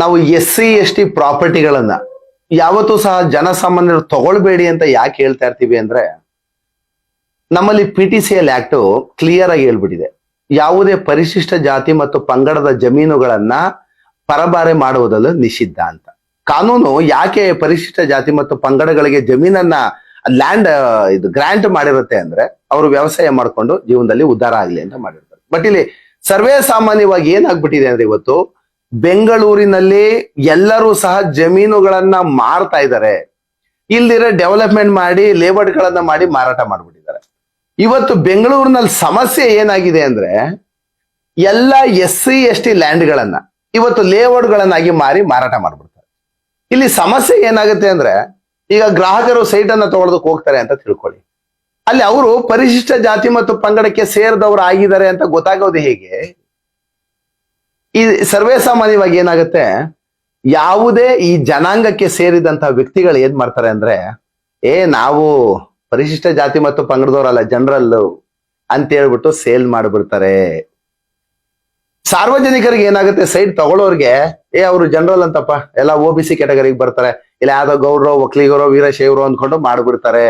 ನಾವು SC ST ಪ್ರಾಪರ್ಟಿಗಳನ್ನ ಯಾವತ್ತೂ ಸಹ ಜನಸಾಮಾನ್ಯರು ತಗೊಳ್ಬೇಡಿ ಅಂತ ಯಾಕೆ ಹೇಳ್ತಾ ಇರ್ತೀವಿ ಅಂದ್ರೆ, ನಮ್ಮಲ್ಲಿ PTCL ಆಕ್ಟ್ ಕ್ಲಿಯರ್ ಆಗಿ ಹೇಳ್ಬಿಟ್ಟಿದೆ. ಯಾವುದೇ ಪರಿಶಿಷ್ಟ ಜಾತಿ ಮತ್ತು ಪಂಗಡದ ಜಮೀನುಗಳನ್ನ ಪರಬಾರೆ ಮಾಡುವುದಲ್ಲ ನಿಷಿದ್ಧ ಅಂತ. ಕಾನೂನು ಯಾಕೆ ಪರಿಶಿಷ್ಟ ಜಾತಿ ಮತ್ತು ಪಂಗಡಗಳಿಗೆ ಜಮೀನನ್ನ ಲ್ಯಾಂಡ್ ಇದು ಗ್ರಾಂಟ್ ಮಾಡಿರುತ್ತೆ ಅಂದ್ರೆ, ಅವರು ವ್ಯವಸಾಯ ಮಾಡ್ಕೊಂಡು ಜೀವನದಲ್ಲಿ ಉದ್ಧಾರ ಆಗ್ಲಿ ಅಂತ ಮಾಡಿರ್ತಾರೆ. ಬಟ್ ಇಲ್ಲಿ ಸರ್ವೇ ಸಾಮಾನ್ಯವಾಗಿ ಏನಾಗ್ಬಿಟ್ಟಿದೆ ಅಂದ್ರೆ, ಇವತ್ತು ಬೆಂಗಳೂರಿನಲ್ಲಿ ಎಲ್ಲರೂ ಸಹ ಜಮೀನುಗಳನ್ನ ಮಾರ್ತಾ ಇದ್ದಾರೆ. ಇಲ್ದಿರ ಡೆವಲಪ್ಮೆಂಟ್ ಮಾಡಿ ಲೇಔಟ್ ಗಳನ್ನ ಮಾಡಿ ಮಾರಾಟ ಮಾಡ್ಬಿಟ್ಟಿದ್ದಾರೆ. ಇವತ್ತು ಬೆಂಗಳೂರಿನಲ್ಲಿ ಸಮಸ್ಯೆ ಏನಾಗಿದೆ ಅಂದ್ರೆ, ಎಲ್ಲ SC ST ಲ್ಯಾಂಡ್ ಗಳನ್ನ ಇವತ್ತು ಲೇಔಟ್ ಗಳನ್ನಾಗಿ ಮಾರಿ ಮಾರಾಟ ಮಾಡ್ಬಿಡ್ತಾರೆ. ಇಲ್ಲಿ ಸಮಸ್ಯೆ ಏನಾಗುತ್ತೆ ಅಂದ್ರೆ, ಈಗ ಗ್ರಾಹಕರು ಸೈಟ್ ಅನ್ನ ತಗೊಳೋದಕ್ಕೆ ಹೋಗ್ತಾರೆ ಅಂತ ತಿಳ್ಕೊಳ್ಳಿ. ಅಲ್ಲಿ ಅವರು ಪರಿಶಿಷ್ಟ ಜಾತಿ ಮತ್ತು ಪಂಗಡಕ್ಕೆ ಸೇರಿದವರು ಆಗಿದ್ದಾರೆ ಅಂತ ಗೊತ್ತಾಗೋದು ಹೇಗೆ? ಈ ಸರ್ವೇ ಸಾಮಾನ್ಯವಾಗಿ ಏನಾಗುತ್ತೆ, ಯಾವುದೇ ಈ ಜನಾಂಗಕ್ಕೆ ಸೇರಿದಂತಹ ವ್ಯಕ್ತಿಗಳು ಏನ್ ಮಾಡ್ತಾರೆ ಅಂದ್ರೆ, ನಾವು ಪರಿಶಿಷ್ಟ ಜಾತಿ ಮತ್ತು ಪಂಗಡದವರಲ್ಲ, ಜನರಲ್ ಅಂತ ಹೇಳ್ಬಿಟ್ಟು ಸೇಲ್ ಮಾಡ್ಬಿಡ್ತಾರೆ. ಸಾರ್ವಜನಿಕರಿಗೆ ಏನಾಗುತ್ತೆ, ಸೈಟ್ ತಗೊಳ್ಳೋರ್ಗೆ ಅವರು ಜನರಲ್ ಅಂತಪ್ಪ, ಎಲ್ಲ OBC ಕ್ಯಾಟಗರಿಗೆ ಬರ್ತಾರೆ, ಇಲ್ಲ ಯಾವ್ದೋ ಗೌಡ್ರೋ ಒಕ್ಲಿಗರೋ ವೀರಶೈವರೋ ಅಂದ್ಕೊಂಡು ಮಾಡ್ಬಿಡ್ತಾರೆ.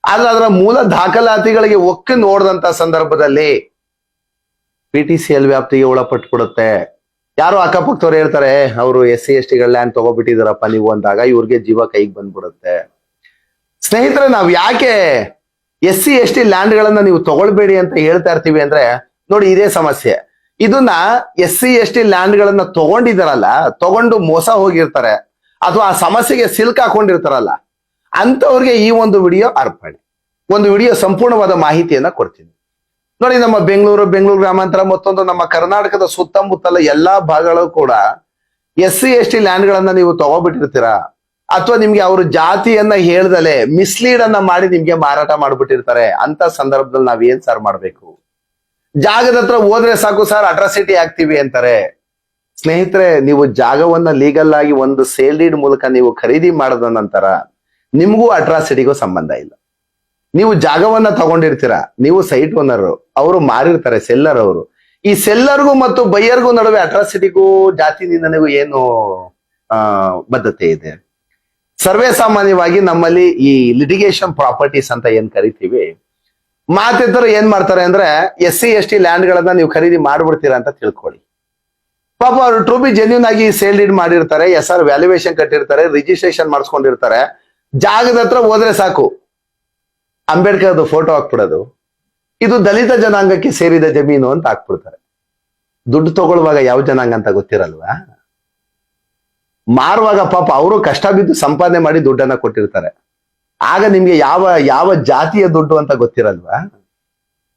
ಆದ್ರೆ ಅದರ ಮೂಲ ದಾಖಲಾತಿಗಳಿಗೆ ಒಕ್ಕಿ ನೋಡಿದಂತ ಸಂದರ್ಭದಲ್ಲಿ PTCL ವ್ಯಾಪ್ತಿಗೆ ಒಳಪಟ್ಬಿಡುತ್ತೆ. ಯಾರೋ ಅಕ್ಕಪಕ್ಕದವ್ರು ಹೇಳ್ತಾರೆ, ಅವರು SC ST ಗಳ ಲ್ಯಾಂಡ್ ತಗೋಬಿಟ್ಟಿದಾರಪ್ಪ ನೀವು ಅಂದಾಗ ಇವ್ರಿಗೆ ಜೀವ ಕೈಗೆ ಬಂದ್ಬಿಡುತ್ತೆ. ಸ್ನೇಹಿತರೆ, ನಾವ್ ಯಾಕೆ SC ST ಲ್ಯಾಂಡ್ ಗಳನ್ನ ನೀವು ತಗೊಳ್ಬೇಡಿ ಅಂತ ಹೇಳ್ತಾ ಇರ್ತೀವಿ ಅಂದ್ರೆ, ನೋಡಿ ಇದೇ ಸಮಸ್ಯೆ. ಇದನ್ನ SC ST ಲ್ಯಾಂಡ್ ಗಳನ್ನ ತಗೊಂಡಿದಾರಲ್ಲ, ತಗೊಂಡು ಮೋಸ ಹೋಗಿರ್ತಾರೆ ಅಥವಾ ಆ ಸಮಸ್ಯೆಗೆ ಸಿಲ್ಕ್ ಹಾಕೊಂಡಿರ್ತಾರಲ್ಲ, ಅಂತವ್ರಿಗೆ ಈ ಒಂದು ವಿಡಿಯೋ ಅರ್ಪಣೆ. ಒಂದು ವಿಡಿಯೋ ಸಂಪೂರ್ಣವಾದ ಮಾಹಿತಿಯನ್ನ ಕೊಡ್ತೀನಿ. ನೋಡಿ, ನಮ್ಮ ಬೆಂಗಳೂರು ಗ್ರಾಮಾಂತರ ಮತ್ತೊಂದು ನಮ್ಮ ಕರ್ನಾಟಕದ ಸುತ್ತಮುತ್ತಲ ಎಲ್ಲಾ ಭಾಗಗಳು ಕೂಡ SC ST ಲ್ಯಾಂಡ್ ಗಳನ್ನ ನೀವು ತಗೋಬಿಟ್ಟಿರ್ತೀರಾ, ಅಥವಾ ನಿಮ್ಗೆ ಅವ್ರ ಜಾತಿಯನ್ನ ಹೇಳ್ದಲೆ ಮಿಸ್ಲೀಡ್ ಅನ್ನ ಮಾಡಿ ನಿಮ್ಗೆ ಮಾರಾಟ ಮಾಡ್ಬಿಟ್ಟಿರ್ತಾರೆ. ಅಂತ ಸಂದರ್ಭದಲ್ಲಿ ನಾವ್ ಏನ್ ಸರ್ ಮಾಡ್ಬೇಕು? ಜಾಗದ ಹತ್ರ ಹೋದ್ರೆ ಸಾಕು ಸರ್ ಅಟ್ರಾಸಿಟಿ ಆಗ್ತೀವಿ ಅಂತಾರೆ. ಸ್ನೇಹಿತರೆ, ನೀವು ಜಾಗವನ್ನ ಲೀಗಲ್ ಆಗಿ ಒಂದು ಸೇಲ್ ಡೀಡ್ ಮೂಲಕ ನೀವು ಖರೀದಿ ಮಾಡಿದ ನಂತರ ನಿಮ್ಗೂ ಅಟ್ರಾಸಿಟಿಗೂ ಸಂಬಂಧ ಇಲ್ಲ. ನೀವು ಜಾಗವನ್ನ ತಗೊಂಡಿರ್ತೀರಾ, ನೀವು ಸೈಟ್ ಓನರ್, ಅವರು ಮಾರಿರ್ತಾರೆ ಸೆಲ್ಲರ್ ಅವರು. ಈ ಸೆಲ್ಲರ್ಗೂ ಮತ್ತು ಬೈಯರ್ಗೂ ನಡುವೆ ಅಟ್ರಾಸಿಟಿಗೂ ಜಾತಿ ನಿಂದನೆಗೂ ಏನು ಬದ್ಧತೆ ಇದೆ? ಸರ್ವೇ ಸಾಮಾನ್ಯವಾಗಿ ನಮ್ಮಲ್ಲಿ ಈ ಲಿಟಿಗೇಷನ್ ಪ್ರಾಪರ್ಟೀಸ್ ಅಂತ ಏನ್ ಕರಿತೀವಿ, ಮಾತೆತ್ತರು ಏನ್ ಮಾಡ್ತಾರೆ ಅಂದ್ರೆ, SC ST ಲ್ಯಾಂಡ್ ಗಳನ್ನ ನೀವು ಖರೀದಿ ಮಾಡ್ಬಿಡ್ತೀರಾ ಅಂತ ತಿಳ್ಕೊಳ್ಳಿ. ಪಾಪ ಅವರು ಟು ಬಿ ಜೆನ್ಯೂನ್ ಆಗಿ ಸೇಲ್ ಡೀಡ್ ಮಾಡಿರ್ತಾರೆ, SR ವ್ಯಾಲ್ಯೂಯೇಷನ್ ಕಟ್ಟಿರ್ತಾರೆ, ರಿಜಿಸ್ಟ್ರೇಷನ್ ಮಾಡಿಸ್ಕೊಂಡಿರ್ತಾರೆ. ಜಾಗದ ಹತ್ರ ಹೋದ್ರೆ ಸಾಕು ಅಂಬೇಡ್ಕರ್ದು ಫೋಟೋ ಹಾಕ್ಬಿಡೋದು, ಇದು ದಲಿತ ಜನಾಂಗಕ್ಕೆ ಸೇರಿದ ಜಮೀನು ಅಂತ ಹಾಕ್ಬಿಡ್ತಾರೆ. ದುಡ್ಡು ತಗೊಳ್ಳುವಾಗ ಯಾವ ಜನಾಂಗ ಅಂತ ಗೊತ್ತಿರಲ್ವಾ? ಮಾರುವಾಗ ಪಾಪ ಅವರು ಕಷ್ಟ ಬಿದ್ದು ಸಂಪಾದನೆ ಮಾಡಿ ದುಡ್ಡನ್ನ ಕೊಟ್ಟಿರ್ತಾರೆ. ಆಗ ನಿಮ್ಗೆ ಯಾವ ಜಾತಿಯ ದುಡ್ಡು ಅಂತ ಗೊತ್ತಿರಲ್ವಾ?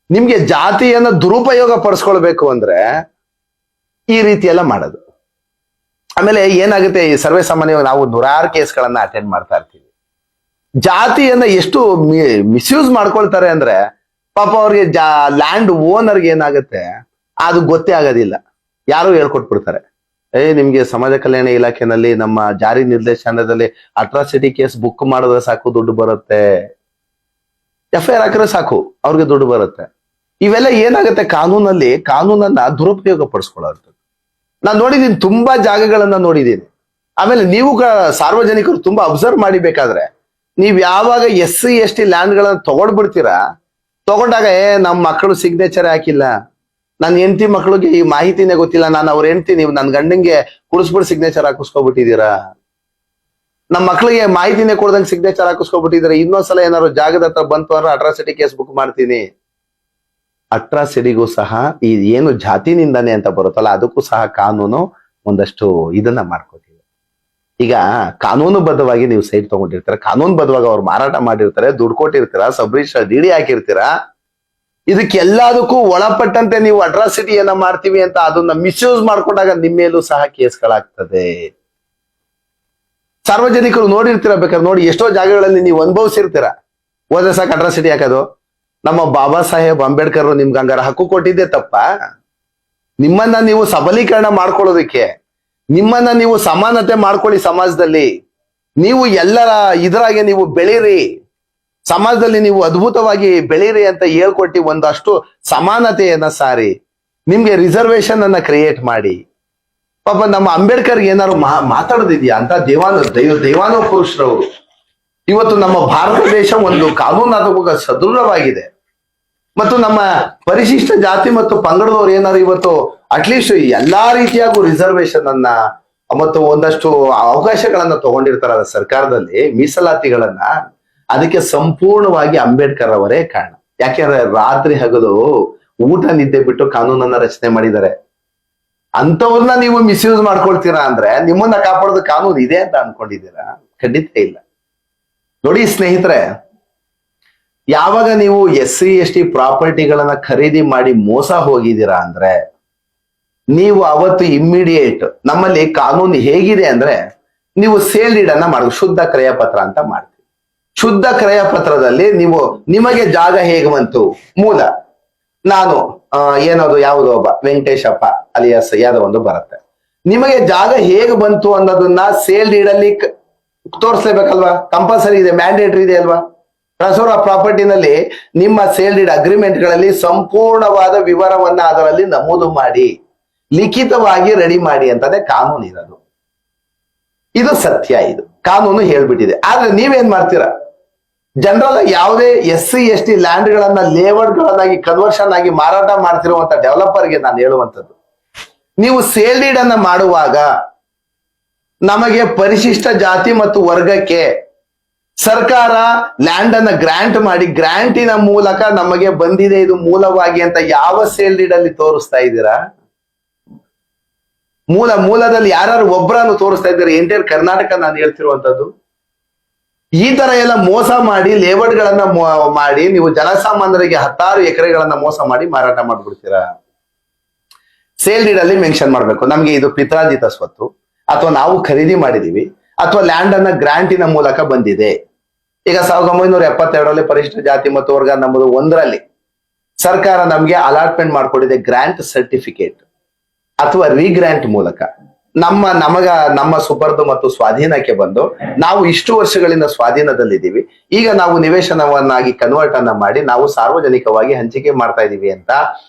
ನಿಮ್ಗೆ ಜಾತಿಯನ್ನ ದುರುಪಯೋಗ ಪಡಿಸ್ಕೊಳ್ಬೇಕು ಅಂದ್ರೆ ಈ ರೀತಿ ಎಲ್ಲ ಮಾಡೋದು. ಆಮೇಲೆ ಏನಾಗುತ್ತೆ, ಈ ಸರ್ವೇ ಸಾಮಾನ್ಯವಾಗಿ ನಾವು ನೂರಾರು ಕೇಸ್ಗಳನ್ನ ಅಟೆಂಡ್ ಮಾಡ್ತಾ ಇರ್ತೀವಿ. ಜಾತಿಯನ್ನ ಎಷ್ಟು ಮಿಸ್ಯೂಸ್ ಮಾಡ್ಕೊಳ್ತಾರೆ ಅಂದ್ರೆ, ಪಾಪ ಅವ್ರಿಗೆ ಲ್ಯಾಂಡ್ ಓನರ್ಗೆ ಏನಾಗುತ್ತೆ ಅದು ಗೊತ್ತೇ ಆಗೋದಿಲ್ಲ. ಯಾರು ಹೇಳ್ಕೊಟ್ಬಿಡ್ತಾರೆ, ನಿಮ್ಗೆ ಸಮಾಜ ಕಲ್ಯಾಣ ಇಲಾಖೆನಲ್ಲಿ ನಮ್ಮ ಜಾರಿ ನಿರ್ದೇಶನದಲ್ಲಿ ಅಟ್ರಾಸಿಟಿ ಕೇಸ್ ಬುಕ್ ಮಾಡಿದ್ರೆ ಸಾಕು ದುಡ್ಡು ಬರುತ್ತೆ, FIR ಹಾಕಿದ್ರೆ ಸಾಕು ಅವ್ರಿಗೆ ದುಡ್ಡು ಬರುತ್ತೆ. ಇವೆಲ್ಲ ಏನಾಗುತ್ತೆ, ಕಾನೂನನ್ನ ದುರುಪಯೋಗ ಪಡಿಸ್ಕೊಳ್ಳೋದು. ನಾನು ನೋಡಿದೀನಿ, ತುಂಬಾ ಜಾಗಗಳನ್ನ ನೋಡಿದೀನಿ. ಆಮೇಲೆ ನೀವು ಸಾರ್ವಜನಿಕರು ತುಂಬಾ ಅಬ್ಸರ್ವ್ ಮಾಡಿಬೇಕಾದ್ರೆ, ನೀವ್ ಯಾವಾಗ SC ST ಲ್ಯಾಂಡ್ ಗಳನ್ನ ತಗೊಂಡ್ಬಿಡ್ತೀರಾ, ತಗೊಂಡಾಗ ನಮ್ಮ ಮಕ್ಕಳು ಸಿಗ್ನೇಚರ್ ಹಾಕಿಲ್ಲ, ನನ್ನ ಹೆಂಡತಿ ಮಕ್ಕಳಿಗೆ ಈ ಮಾಹಿತಿನೇ ಗೊತ್ತಿಲ್ಲ, ನಾನು ಅವ್ರ ಹೆಂಡತಿ, ನೀವು ನನ್ನ ಗಂಡಂಗೆ ಕುಡಿಸ್ಬಿಟ್ಟು ಸಿಗ್ನೇಚರ್ ಹಾಕಿಸ್ಕೊಬಿಟ್ಟಿದ್ದೀರಾ, ನಮ್ಮ ಮಕ್ಕಳಿಗೆ ಮಾಹಿತಿನೇ ಕೊಡ್ದಂಗೆ ಸಿಗ್ನೇಚರ್ ಹಾಕಿಸ್ಕೊಬಿಟ್ಟಿದ್ದೀರಾ. ಇನ್ನೊಂದ್ಸಲ ಏನಾದ್ರು ಜಾಗದ ಹತ್ರ ಬಂತು ಅಂದ್ರೆ ಅಟ್ರಾಸಿಟಿ ಕೇಸ್ ಬುಕ್ ಮಾಡ್ತೀನಿ. ಅಟ್ರಾಸಿಟಿಗೂ ಸಹ ಈ ಏನು ಜಾತಿ ನಿಂದನೆ ಅಂತ ಬರುತ್ತಲ್ಲ, ಅದಕ್ಕೂ ಸಹ ಕಾನೂನು ಒಂದಷ್ಟು ಇದನ್ನ ಮಾಡ್ಕೋತೀವಿ. ಈಗ ಕಾನೂನುಬದ್ಧವಾಗಿ ನೀವು ಸೈಟ್ ತಗೊಂಡಿರ್ತೀರ, ಕಾನೂನುಬದ್ಧವಾಗಿ ಅವ್ರು ಮಾರಾಟ ಮಾಡಿರ್ತಾರೆ, ದುಡ್ಡು ಕೊಟ್ಟಿರ್ತೀರಾ, ಸಬ್ ರಿಜಿಸ್ಟರ್ DD ಹಾಕಿರ್ತೀರಾ. ಇದಕ್ಕೆಲ್ಲದಕ್ಕೂ ಒಳಪಟ್ಟಂತೆ ನೀವು ಅಟ್ರಾಸಿಟಿಯನ್ನ ಮಾಡ್ತೀವಿ ಅಂತ ಅದನ್ನ ಮಿಸ್ಯೂಸ್ ಮಾಡ್ಕೊಂಡಾಗ ನಿಮ್ಮ ಮೇಲೂ ಸಹ ಕೇಸ್ಗಳಾಗ್ತದೆ. ಸಾರ್ವಜನಿಕರು ನೋಡಿರ್ತೀರ, ಬೇಕಾದ್ರೆ ನೋಡಿ, ಎಷ್ಟೋ ಜಾಗಗಳಲ್ಲಿ ನೀವು ಅನುಭವಿಸಿರ್ತೀರ. ಹೋದ್ರೆ ಸಾಕು ಅಟ್ರಾಸಿಟಿ ಹಾಕೋದು. ನಮ್ಮ ಬಾಬಾ ಸಾಹೇಬ್ ಅಂಬೇಡ್ಕರ್ ನಿಮ್ಗೆ ಹಂಗಾರ ಹಕ್ಕು ಕೊಟ್ಟಿದ್ದೆ ತಪ್ಪ? ನಿಮ್ಮನ್ನ ನೀವು ಸಬಲೀಕರಣ ಮಾಡ್ಕೊಳ್ಳೋದಕ್ಕೆ, ನಿಮ್ಮನ್ನ ನೀವು ಸಮಾನತೆ ಮಾಡ್ಕೊಳ್ಳಿ ಸಮಾಜದಲ್ಲಿ, ನೀವು ಎಲ್ಲರ ಇದರಾಗೆ ನೀವು ಬೆಳೀರಿ, ಸಮಾಜದಲ್ಲಿ ನೀವು ಅದ್ಭುತವಾಗಿ ಬೆಳೀರಿ ಅಂತ ಹೇಳ್ಕೊಟ್ಟು ಒಂದಷ್ಟು ಸಮಾನತೆಯನ್ನ ಸಾರಿ, ನಿಮ್ಗೆ ರಿಸರ್ವೇಶನ್ ಅನ್ನ ಕ್ರಿಯೇಟ್ ಮಾಡಿ. ಪಾಪ ನಮ್ಮ ಅಂಬೇಡ್ಕರ್ ಏನಾದ್ರು ಮಾತಾಡೋದಿದ್ಯಾ ಅಂತ ದೇವಾನು ಪುರುಷರವರು. ಇವತ್ತು ನಮ್ಮ ಭಾರತ ದೇಶ ಒಂದು ಕಾನೂನಾತ್ಮಕ ಸದೃಢವಾಗಿದೆ. ಮತ್ತು ನಮ್ಮ ಪರಿಶಿಷ್ಟ ಜಾತಿ ಮತ್ತು ಪಂಗಡದವ್ರು ಏನಾದ್ರು ಇವತ್ತು ಅಟ್ಲೀಸ್ಟ್ ಎಲ್ಲಾ ರೀತಿಯಾಗೂ ರಿಸರ್ವೇಶನ್ ಅನ್ನ ಮತ್ತು ಒಂದಷ್ಟು ಅವಕಾಶಗಳನ್ನ ತಗೊಂಡಿರ್ತಾರ ಸರ್ಕಾರದಲ್ಲಿ, ಮೀಸಲಾತಿಗಳನ್ನ. ಅದಕ್ಕೆ ಸಂಪೂರ್ಣವಾಗಿ ಅಂಬೇಡ್ಕರ್ ಅವರೇ ಕಾರಣ. ಯಾಕೆಂದ್ರೆ ರಾತ್ರಿ ಹಗಲು ಊಟ ನಿದ್ದೆ ಬಿಟ್ಟು ಕಾನೂನನ್ನ ರಚನೆ ಮಾಡಿದ್ದಾರೆ. ಅಂತವ್ರನ್ನ ನೀವು ಮಿಸ್ಯೂಸ್ ಮಾಡ್ಕೊಳ್ತೀರಾ ಅಂದ್ರೆ ನಿಮ್ಮನ್ನ ಕಾಪಾಡೋದು ಕಾನೂನು ಇದೆ ಅಂತ ಅನ್ಕೊಂಡಿದ್ದೀರಾ? ಖಂಡಿತ ಇಲ್ಲ. ನೋಡಿ ಸ್ನೇಹಿತರೆ, ಯಾವಾಗ ನೀವು SC/ST ಪ್ರಾಪರ್ಟಿಗಳನ್ನ ಖರೀದಿ ಮಾಡಿ ಮೋಸ ಹೋಗಿದ್ದೀರಾ ಅಂದ್ರೆ ನೀವು ಅವತ್ತು ಇಮ್ಮಿಡಿಯೇಟ್, ನಮ್ಮಲ್ಲಿ ಕಾನೂನು ಹೇಗಿದೆ ಅಂದ್ರೆ ನೀವು ಸೇಲ್ ಡೀಡ್ ಅನ್ನ ಮಾಡ್ಬೇಕು, ಶುದ್ಧ ಕ್ರಯ ಪತ್ರ ಅಂತ ಮಾಡ್ತೀವಿ. ಶುದ್ಧ ಕ್ರಯ ಪತ್ರದಲ್ಲಿ ನಿಮಗೆ ಜಾಗ ಹೇಗೆ ಬಂತು, ಮೂಲ ನಾನು ಏನದು ಯಾವುದೋ ಒಬ್ಬ ವೆಂಕಟೇಶಪ್ಪ ಅಲಿಯಾಸ್ ಯಾವ್ದೋ ಒಂದು ಬರುತ್ತೆ, ನಿಮಗೆ ಜಾಗ ಹೇಗೆ ಬಂತು ಅನ್ನೋದನ್ನ ಸೇಲ್ ಡೀಡ್ ಅಲ್ಲಿ ತೋರಿಸ್ಲೇಬೇಕಲ್ವಾ? ಕಂಪಲ್ಸರಿ ಇದೆ, ಮ್ಯಾಂಡೇಟರಿ ಇದೆ ಅಲ್ವಾ? ಟ್ರಾನ್ಸ್ಫರ್ ಆಫ್ ಪ್ರಾಪರ್ಟಿನಲ್ಲಿ ನಿಮ್ಮ ಸೇಲ್ ಡೀಡ್ ಅಗ್ರಿಮೆಂಟ್ ಗಳಲ್ಲಿ ಸಂಪೂರ್ಣವಾದ ವಿವರವನ್ನ ಅದರಲ್ಲಿ ನಮೂದು ಮಾಡಿ ಲಿಖಿತವಾಗಿ ರೆಡಿ ಮಾಡಿ ಅಂತಾನೆ ಕಾನೂನು ಇರೋದು. ಇದು ಸತ್ಯ, ಇದು ಕಾನೂನು ಹೇಳ್ಬಿಟ್ಟಿದೆ. ಆದ್ರೆ ನೀವೇನ್ ಮಾಡ್ತೀರಾ? ಜನರಲ್ ಯಾವುದೇ SC/ST ಲ್ಯಾಂಡ್ ಗಳನ್ನ ಲೇಔಟ್ ಗಳನ್ನಾಗಿ ಕನ್ವರ್ಷನ್ ಆಗಿ ಮಾರಾಟ ಮಾಡ್ತಿರುವಂತ ಡೆವಲಪರ್ಗೆ ನಾನು ಹೇಳುವಂತದ್ದು, ನೀವು ಸೇಲ್ ಡೀಡ್ ಅನ್ನ ಮಾಡುವಾಗ ನಮಗೆ ಪರಿಶಿಷ್ಟ ಜಾತಿ ಮತ್ತು ವರ್ಗಕ್ಕೆ ಸರ್ಕಾರ ಲ್ಯಾಂಡ್ ಅನ್ನ ಗ್ರಾಂಟ್ ಮಾಡಿ, ಗ್ರಾಂಟಿನ ಮೂಲಕ ನಮಗೆ ಬಂದಿದೆ ಇದು ಮೂಲವಾಗಿ ಅಂತ ಯಾವ ಸೇಲ್ ಡೀಡ್ ಅಲ್ಲಿ ತೋರಿಸ್ತಾ ಇದ್ದೀರಾ? ಮೂಲದಲ್ಲಿ ಯಾರು ಒಬ್ಬರನ್ನು ತೋರಿಸ್ತಾ ಇದ್ದಾರೆ? ಎಂಟೈರ್ ಕರ್ನಾಟಕ ನಾನು ಹೇಳ್ತಿರುವಂತದ್ದು. ಈ ತರ ಎಲ್ಲ ಮೋಸ ಮಾಡಿ ಲೇಔಟ್ ಗಳನ್ನ ಮಾಡಿ ನೀವು ಜನಸಾಮಾನ್ಯರಿಗೆ 10 ಎಕರೆಗಳನ್ನ ಮೋಸ ಮಾಡಿ ಮಾರಾಟ ಮಾಡ್ಬಿಡ್ತೀರಾ. ಸೇಲ್ ಡೀಡ್ ಅಲ್ಲಿ ಮೆನ್ಷನ್ ಮಾಡ್ಬೇಕು, ನಮ್ಗೆ ಇದು ಪಿತ್ರಾರ್ಜಿತ ಸ್ವತ್ತು, ಅಥವಾ ನಾವು ಖರೀದಿ ಮಾಡಿದೀವಿ, ಅಥವಾ ಲ್ಯಾಂಡ್ ಅನ್ನ ಗ್ರಾಂಟಿನ ಮೂಲಕ ಬಂದಿದೆ. ಈಗ 1972ರಲ್ಲಿ ಪರಿಶಿಷ್ಟ ಜಾತಿ ಮತ್ತು ವರ್ಗ ನಮ್ಮದು 1ರಲ್ಲಿ ಸರ್ಕಾರ ನಮ್ಗೆ ಅಲಾಟ್ಮೆಂಟ್ ಮಾಡ್ಕೊಟ್ಟಿದೆ ಗ್ರಾಂಟ್ ಸರ್ಟಿಫಿಕೇಟ್ ಅಥವಾ ರೀಗ್ರಾಂಟ್ ಮೂಲಕ ನಮ್ಮ ಸುಪರ್ದು ಮತ್ತು ಸ್ವಾಧೀನಕ್ಕೆ ಬಂದು ನಾವು ಇಷ್ಟು ವರ್ಷಗಳಿಂದ ಸ್ವಾಧೀನದಲ್ಲಿದ್ದೀವಿ, ಈಗ ನಾವು ನಿವೇಶನವನ್ನಾಗಿ ಕನ್ವರ್ಟ್ ಅನ್ನ ಮಾಡಿ ನಾವು ಸಾರ್ವಜನಿಕವಾಗಿ ಹಂಚಿಕೆ ಮಾಡ್ತಾ ಇದೀವಿ ಅಂತ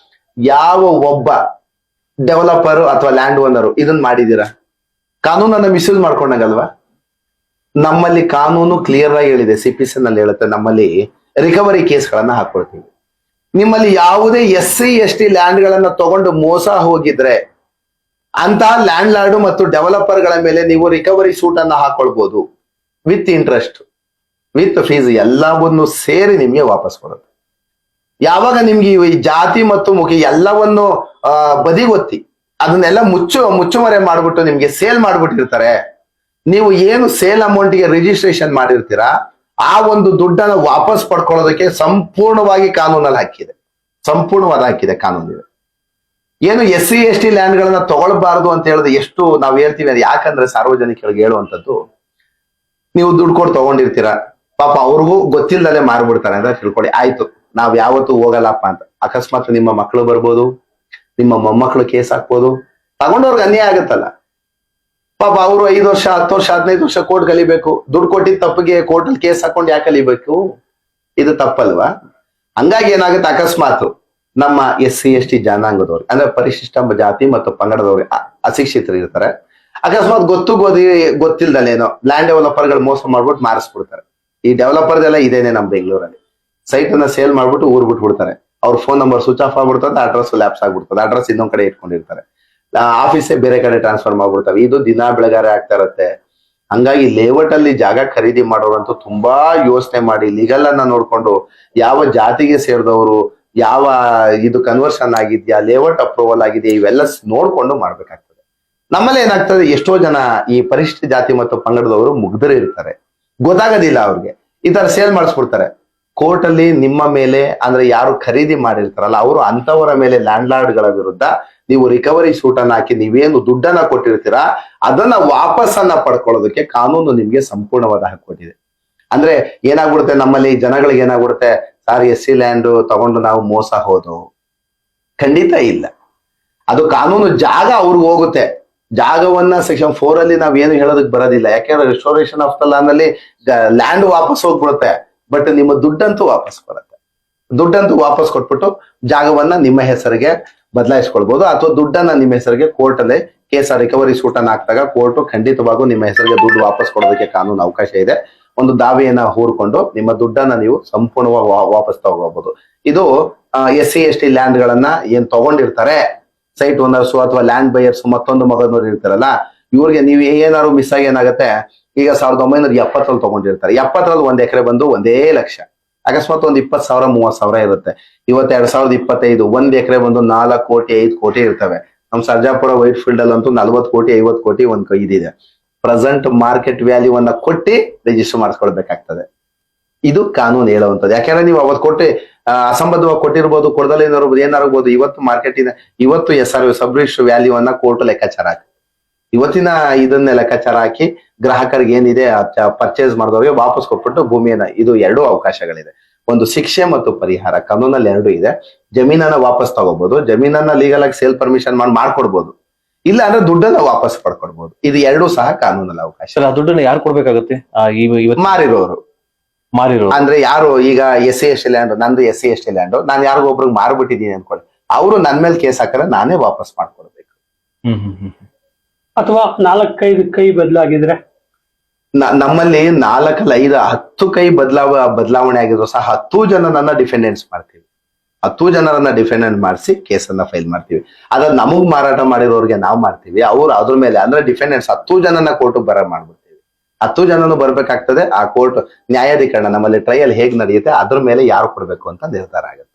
ಯಾವ ಒಬ್ಬ ಡೆವಲಪರ್ ಅಥವಾ ಲ್ಯಾಂಡ್ ಓನರು ಇದನ್ನ ಮಾಡಿದೀರಾ? ಕಾನೂನನ್ನ ಮಿಸ್ಯೂಸ್ ಮಾಡ್ಕೊಂಡಂಗಲ್ವಾ? ನಮ್ಮಲ್ಲಿ ಕಾನೂನು ಕ್ಲಿಯರ್ ಆಗಿ ಹೇಳಿದೆ, CPC ನಲ್ಲಿ ಹೇಳುತ್ತೆ, ನಮ್ಮಲ್ಲಿ ರಿಕವರಿ ಕೇಸ್ಗಳನ್ನ ಹಾಕೊಳ್ತೀವಿ. ನಿಮ್ಮಲ್ಲಿ ಯಾವುದೇ SC/ST ಲ್ಯಾಂಡ್ ಗಳನ್ನ ತಗೊಂಡು ಮೋಸ ಹೋಗಿದ್ರೆ ಅಂತ ಲ್ಯಾಂಡ್ ಲಾರ್ಡ್ ಮತ್ತು ಡೆವಲಪರ್ ಗಳ ಮೇಲೆ ನೀವು ರಿಕವರಿ ಸೂಟ್ ಅನ್ನ ಹಾಕೊಳ್ಬಹುದು, ವಿತ್ ಇಂಟ್ರೆಸ್ಟ್, ವಿತ್ ಫೀಸ್ ಎಲ್ಲವನ್ನು ಸೇರಿ ನಿಮ್ಗೆ ವಾಪಸ್ ಬರುತ್ತೆ. ಯಾವಾಗ ನಿಮ್ಗೆ ಈ ಜಾತಿ ಮತ್ತು ಮುಖಿ ಎಲ್ಲವನ್ನು ಬದಿಗೊತ್ತಿ ಅದನ್ನೆಲ್ಲ ಮುಚ್ಚುಮರೆ ಮಾಡ್ಬಿಟ್ಟು ನಿಮ್ಗೆ ಸೇಲ್ ಮಾಡ್ಬಿಟ್ಟಿರ್ತಾರೆ, ನೀವು ಏನು ಸೇಲ್ ಅಮೌಂಟ್ಗೆ ರಿಜಿಸ್ಟ್ರೇಷನ್ ಮಾಡಿರ್ತೀರಾ ಆ ಒಂದು ದುಡ್ಡನ್ನ ವಾಪಸ್ ಪಡ್ಕೊಳ್ಳೋದಕ್ಕೆ ಸಂಪೂರ್ಣವಾಗಿ ಕಾನೂನಲ್ಲಿ ಹಾಕಿದೆ, ಸಂಪೂರ್ಣವಾದ ಹಾಕಿದೆ ಕಾನೂನಿದೆ. ಏನು SC/ST ಲ್ಯಾಂಡ್ ಗಳನ್ನ ತಗೊಳ್ಬಾರ್ದು ಅಂತ ಹೇಳಿದ್ರೆ ಎಷ್ಟು ನಾವು ಹೇಳ್ತೀವಿ, ಅದು ಯಾಕಂದ್ರೆ ಸಾರ್ವಜನಿಕರಿಗೆ ಹೇಳುವಂಥದ್ದು, ನೀವು ದುಡ್ಡು ಕೊಟ್ಟು ತಗೊಂಡಿರ್ತೀರಾ, ಪಾಪ ಅವ್ರಿಗೂ ಗೊತ್ತಿಲ್ಲದಲ್ಲೇ ಮಾರ್ಬಿಡ್ತಾರೆ ಅಂತ ತಿಳ್ಕೊಳ್ಳಿ, ಆಯ್ತು ನಾವ್ ಯಾವತ್ತೂ ಹೋಗಲ್ಲಪ್ಪ ಅಂತ. ಅಕಸ್ಮಾತ್ ನಿಮ್ಮ ಮಕ್ಕಳು ಬರ್ಬೋದು, ನಿಮ್ಮ ಮೊಮ್ಮಕ್ಕಳು ಕೇಸ್ ಹಾಕ್ಬೋದು, ತಗೊಂಡವ್ರಿಗೆ ಅನ್ಯಾಯ ಆಗುತ್ತಲ್ಲ. ಪಾಪ ಅವರು 5 ವರ್ಷ 10 ವರ್ಷ 15 ವರ್ಷ ಕೋರ್ಟ್ ಕಲಿಬೇಕು, ದುಡ್ಡು ಕೊಟ್ಟಿದ್ದ ತಪ್ಪಿಗೆ ಕೋರ್ಟಲ್ಲಿ ಕೇಸ್ ಹಾಕೊಂಡು ಯಾಕೆ ಕಲಿಬೇಕು? ಇದು ತಪ್ಪಲ್ವಾ? ಹಂಗಾಗಿ ಏನಾಗುತ್ತೆ, ಅಕಸ್ಮಾತ್ ನಮ್ಮ SC/ST ಜನಾಂಗದವ್ರು ಅಂದ್ರೆ ಪರಿಶಿಷ್ಟ ಜಾತಿ ಮತ್ತು ಪಂಗಡದವ್ರು ಅಶಿಕ್ಷಿತರು ಇರ್ತಾರೆ, ಅಕಸ್ಮಾತ್ ಗೊತ್ತಿಲ್ದಲೇನೋ ಲ್ಯಾಂಡ್ ಡೆವಲಪರ್ಗಳು ಮೋಸ ಮಾಡ್ಬಿಟ್ಟು ಮಾರಿಸ್ಬಿಡ್ತಾರೆ. ಈ ಡೆವಲಪರ್ದೆಲ್ಲ ಇದೇನೆ ನಮ್ಮ ಬೆಂಗಳೂರಲ್ಲಿ, ಸೈಟ್ ಅನ್ನ ಸೇಲ್ ಮಾಡ್ಬಿಟ್ಟು ಊರ್ ಬಿಟ್ಬಿಡ್ತಾರೆ, ಅವ್ರ ಫೋನ್ ನಂಬರ್ ಸ್ವಿಚ್ ಆಫ್ ಆಗ್ಬಿಡ್ತದೆ, ಅಡ್ರೆಸ್ ಲ್ಯಾಪ್ಸ್ ಆಗ್ಬಿಡ್ತದೆ, ಅಡ್ರೆಸ್ ಇನ್ನೊಂದ್ ಕಡೆ ಇಟ್ಕೊಂಡಿರ್ತಾರೆ, ಆಫೀಸೇ ಬೇರೆ ಕಡೆ ಟ್ರಾನ್ಸ್ಫರ್ ಮಾಡ್ಬಿಡ್ತವೆ. ಇದು ದಿನ ಬೆಳಗಾರೆ ಆಗ್ತಾ ಇರತ್ತೆ. ಹಂಗಾಗಿ ಲೇಔಟ್ ಅಲ್ಲಿ ಜಾಗ ಖರೀದಿ ಮಾಡೋರಂತೂ ತುಂಬಾ ಯೋಚನೆ ಮಾಡಿ ಲೀಗಲ್ ಅನ್ನ ನೋಡ್ಕೊಂಡು ಯಾವ ಜಾತಿಗೆ ಸೇರಿದವರು, ಯಾವ ಇದು ಕನ್ವರ್ಷನ್ ಆಗಿದ್ಯಾ, ಲೇಔಟ್ ಅಪ್ರೂವಲ್ ಆಗಿದೆಯಾ, ಇವೆಲ್ಲ ನೋಡ್ಕೊಂಡು ಮಾಡ್ಬೇಕಾಗ್ತದೆ. ನಮ್ಮಲ್ಲಿ ಏನಾಗ್ತದೆ, ಎಷ್ಟೋ ಜನ ಈ ಪರಿಶಿಷ್ಟ ಜಾತಿ ಮತ್ತು ಪಂಗಡದವರು ಮುಗ್ಧರು ಇರ್ತಾರೆ, ಗೊತ್ತಾಗೋದಿಲ್ಲ ಅವ್ರಿಗೆ, ಈ ತರ ಸೇಲ್ ಮಾಡಿಸ್ಬಿಡ್ತಾರೆ. ಕೋರ್ಟ್ ಅಲ್ಲಿ ನಿಮ್ಮ ಮೇಲೆ ಅಂದ್ರೆ ಯಾರು ಖರೀದಿ ಮಾಡಿರ್ತಾರಲ್ಲ ಅವರು ಅಂತವರ ಮೇಲೆ ಲ್ಯಾಂಡ್ ಲಾರ್ಡ್ ಗಳ ವಿರುದ್ಧ ನೀವು ರಿಕವರಿ ಸೂಟ್ ಅನ್ನ ಹಾಕಿ ನೀವೇನು ದುಡ್ಡನ್ನ ಕೊಟ್ಟಿರ್ತೀರಾ ಅದನ್ನ ವಾಪಸ್ಸನ್ನ ಪಡ್ಕೊಳ್ಳೋದಕ್ಕೆ ಕಾನೂನು ನಿಮ್ಗೆ ಸಂಪೂರ್ಣವಾದ ಹಾಕೊಟ್ಟಿದೆ. ಅಂದ್ರೆ ಏನಾಗ್ಬಿಡುತ್ತೆ, ನಮ್ಮಲ್ಲಿ ಜನಗಳಿಗೆ ಏನಾಗ್ಬಿಡುತ್ತೆ, ಸಾರ್ SC ಲ್ಯಾಂಡ್ ತಗೊಂಡು ನಾವು ಮೋಸ ಹೋದು, ಖಂಡಿತ ಇಲ್ಲ. ಅದು ಕಾನೂನು ಜಾಗ ಅವ್ರಿಗೆ ಹೋಗುತ್ತೆ, ಜಾಗವನ್ನ ಸೆಕ್ಷನ್ 4 ಅಲ್ಲಿ ನಾವೇನು ಹೇಳೋದಕ್ಕೆ ಬರೋದಿಲ್ಲ, ಯಾಕೆಂದ್ರೆ ರೆಸ್ಟೋರೇಷನ್ ಆಫ್ ದ ಲ್ಯಾಂಡ್ ಅಲ್ಲಿ ಲ್ಯಾಂಡ್ ವಾಪಸ್ ಹೋಗ್ಬಿಡುತ್ತೆ, ಬಟ್ ನಿಮ್ಮ ದುಡ್ಡಂತೂ ವಾಪಸ್ ಬರುತ್ತೆ. ದುಡ್ಡಂತೂ ವಾಪಸ್ ಕೊಟ್ಬಿಟ್ಟು ಜಾಗವನ್ನ ನಿಮ್ಮ ಹೆಸರಿಗೆ ಬದಲಾಯಿಸ್ಕೊಳ್ಬಹುದು, ಅಥವಾ ದುಡ್ಡನ್ನ ನಿಮ್ಮ ಹೆಸರಿಗೆ ಕೋರ್ಟ್ ಅಲ್ಲೇ ಕೇಸ್ ರಿಕವರಿ ಸೂಟ್ ಅನ್ನ ಹಾಕಿದಾಗ ಕೋರ್ಟ್ ಖಂಡಿತವಾಗೂ ನಿಮ್ಮ ಹೆಸರಿಗೆ ದುಡ್ಡು ವಾಪಸ್ ಕೊಡೋದಕ್ಕೆ ಕಾನೂನು ಅವಕಾಶ ಇದೆ. ಒಂದು ದಾವೆಯನ್ನ ಹೂರ್ಕೊಂಡು ನಿಮ್ಮ ದುಡ್ಡನ್ನ ನೀವು ಸಂಪೂರ್ಣವಾಗಿ ವಾಪಸ್ ತಗೋಬಹುದು. ಇದು SC ST ಲ್ಯಾಂಡ್ ಗಳನ್ನ ಏನ್ ತಗೊಂಡಿರ್ತಾರೆ, ಸೈಟ್ ಓನರ್ಸ್ ಅಥವಾ ಲ್ಯಾಂಡ್ ಬೈಯರ್ಸ್ ಮತ್ತೊಂದು ಮಗನವ್ರು ಇರ್ತಾರಲ್ಲ, ಇವ್ರಿಗೆ ನೀವು ಏನಾದ್ರು ಮಿಸ್ ಆಗಿ ಏನಾಗುತ್ತೆ, ಈಗ 1970 ತಗೊಂಡಿರ್ತಾರೆ, 70 1 ಎಕರೆ ಬಂದು 1 ಲಕ್ಷ, ಅಕಸ್ಮಾತ್ ಒಂದು 20,000 30,000 ಇರುತ್ತೆ. ಇವತ್ತು 2025 1 ಎಕರೆ ಬಂದು 4 ಕೋಟಿ 5 ಕೋಟಿ ಇರ್ತವೆ. ನಮ್ ಸರ್ಜಾಪುರ ವೈಟ್ ಫೀಲ್ಡ್ ಅಲ್ಲಂತೂ 40 ಕೋಟಿ 50 ಕೋಟಿ ಒಂದು ಇದಿದೆ. ಪ್ರೆಸೆಂಟ್ ಮಾರ್ಕೆಟ್ ವ್ಯಾಲ್ಯೂ ಅನ್ನ ಕೊಟ್ಟು ರಿಜಿಸ್ಟರ್ ಮಾಡಿಸ್ಕೊಳ್ಬೇಕಾಗ್ತದೆ. ಇದು ಕಾನೂನು ಹೇಳುವಂಥದ್ದು. ಯಾಕಂದ್ರೆ ನೀವು ಅವತ್ತು ಕೊಟ್ಟು ಅಸಂಬದ್ಧವಾಗಿ ಕೊಟ್ಟಿರ್ಬೋದು, ಕೊಡದಲ್ಲೇ ಏನಾರ್ಬೋದು, ಇವತ್ತು ಮಾರ್ಕೆಟಿನ ಇವತ್ತು SR ಸಬ್ ರಿಜಿಸ್ಟರ್ ವ್ಯಾಲ್ಯೂ ಅನ್ನ ಕೋರ್ಟ್ ಲೆಕ್ಕಾಚಾರ ಹಾಕಿ, ಇವತ್ತಿನ ಇದನ್ನ ಲೆಕ್ಕಾಚಾರ ಹಾಕಿ ಗ್ರಾಹಕರಿಗೆ ಏನಿದೆ ಪರ್ಚೇಸ್ ಮಾಡಿದವ್ರಿಗೆ ವಾಪಸ್ ಕೊಟ್ಬಿಟ್ಟು ಭೂಮಿಯನ್ನ, ಇದು 2 ಅವಕಾಶಗಳಿದೆ. ಒಂದು ಶಿಕ್ಷೆ ಮತ್ತು ಪರಿಹಾರ, ಕಾನೂನಲ್ಲಿ 2 ಇದೆ. ಜಮೀನನ್ನ ವಾಪಸ್ ತಗೋಬಹುದು, ಜಮೀನನ್ನ ಲೀಗಲ್ ಆಗಿ ಸೇಲ್ ಪರ್ಮಿಷನ್ ಮಾಡ್ಕೊಡ್ಬೋದು, ಇಲ್ಲ ಅಂದ್ರೆ ದುಡ್ಡನ್ನ ವಾಪಸ್ ಪಡ್ಕೊಡ್ಬೋದು. ಇದು 2 ಸಹ ಕಾನೂನಲ್ಲಿ ಅವಕಾಶ. ಆ ದುಡ್ಡನ್ನ ಯಾರು ಕೊಡ್ಬೇಕಾಗುತ್ತೆ? ಮಾರಿರೋರು ಅಂದ್ರೆ ಯಾರು, ಈಗ SC ST ಲ್ಯಾಂಡ್, ನಂದು SC ST ಲ್ಯಾಂಡ್, ನಾನು ಯಾರಿಗೊಬ್ರಿಗೆ ಮಾರ್ಬಿಟ್ಟಿದ್ದೀನಿ ಅನ್ಕೊಳ್ಳಿ, ಅವರು ನನ್ ಮೇಲೆ ಕೇಸ್ ಹಾಕಿದ್ರೆ ನಾನೇ ವಾಪಸ್ ಮಾಡ್ಕೊಡ್ಬೇಕು. ಅಥವಾ 4-5 ಕೈ ಬದಲಾಗಿದ್ರೆ, ನಮ್ಮಲ್ಲಿ 4 ಅಲ್ಲ 5 10 ಕೈ ಬದಲಾವಣೆ ಆಗಿದ್ರು ಸಹ 10 ಜನರನ್ನ ಡಿಫೆಂಡೆನ್ಸ್ ಮಾಡ್ತೀವಿ. 10 ಜನರನ್ನ ಡಿಫೆಂಡೆಂಟ್ ಮಾಡಿಸಿ ಕೇಸನ್ನ ಫೈಲ್ ಮಾಡ್ತೀವಿ. ಅದ್ರ ನಮಗ್ ಮಾರಾಟ ಮಾಡಿರೋರ್ಗೆ ನಾವು ಮಾಡ್ತೀವಿ, ಅವ್ರು ಅದ್ರ ಮೇಲೆ ಅಂದ್ರೆ ಡಿಫೆಂಡೆನ್ಸ್ 10 ಜನನ ಕೋರ್ಟ್ ಮಾಡ್ಬಿಡ್ತೀವಿ. 10 ಜನನು ಬರ್ಬೇಕಾಗ್ತದೆ. ಆ ಕೋರ್ಟ್ ನ್ಯಾಯಾಧೀಕರಣ, ನಮ್ಮಲ್ಲಿ ಟ್ರಯಲ್ ಹೇಗ್ ನಡೆಯುತ್ತೆ ಅದ್ರ ಮೇಲೆ ಯಾರು ಕೊಡ್ಬೇಕು ಅಂತ ನಿರ್ಧಾರ ಆಗುತ್ತೆ.